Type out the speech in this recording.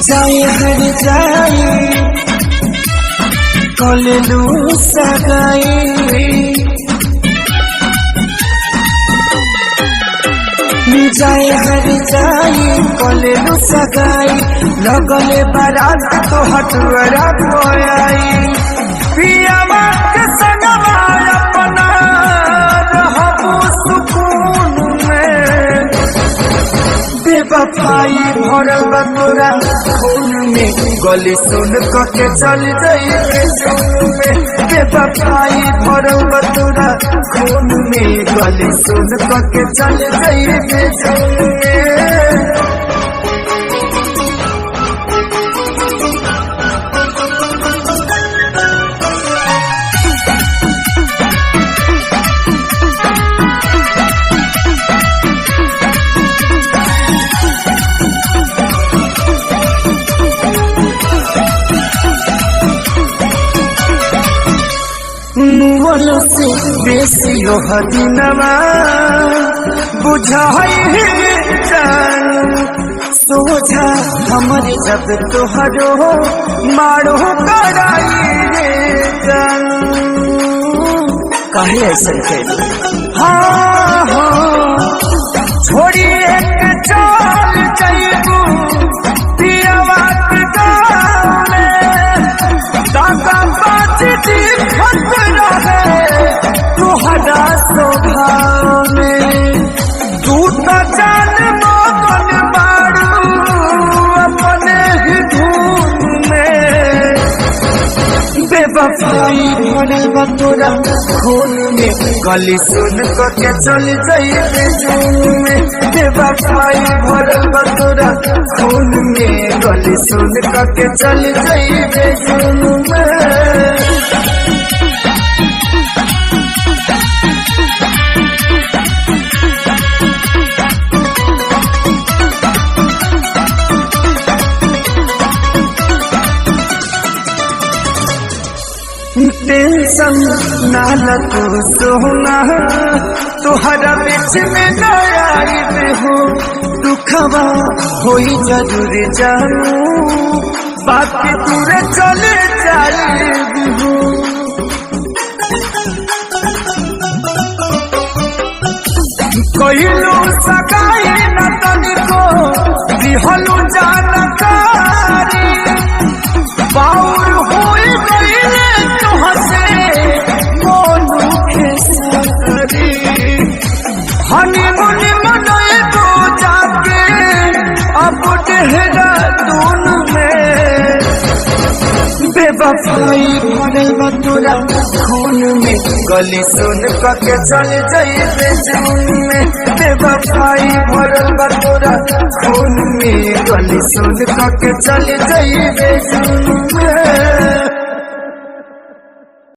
जाए हर जाए कलू सगाई जाए हर जाए कलू सगाई लगले बारात तो हटुरा आई पियावा के संगवा अपना रहबो सुकून में बेवफाई भरल बा तोरा खून में गली सुन के चल जाइए जून में बेवफाई भरल बा तोरा खून में गली सुन के चल जाइए जून में। मुवल से बेसी हदिनवा बुझाई जान सोझा हमर जब तोहरो मारो कराई रे जान काहे ऐसा कैल हाँ छोड़ी एक चाल जाइबू पियावा के गाँव में दादा बात दी तुहरा स्वभाव में तू तो जान मगन बारू अपने ही धूम में बेवफाई भरल बा तोरा खून में गली सुन के चल जाइए जून में बेवफाई भरल बा तोरा खून में गली सुन के चल जाइए जून में। टेंशन ना तू सोना तुहरा बीच में न आई हो दुखवा होई जरूर जानू बात पूरे चले जाए हो कहलू सगाई न तनिको दिहलू जानकारी बाउर होई गईले हनीमून मनाए तो जाके अब देहरादून में बेवफाई भरल बा तोरा खून में गली सुन के चल जाइए जून में बेवफाई भरल बा तोरा खून में गली सुन के चल जाइए जून में।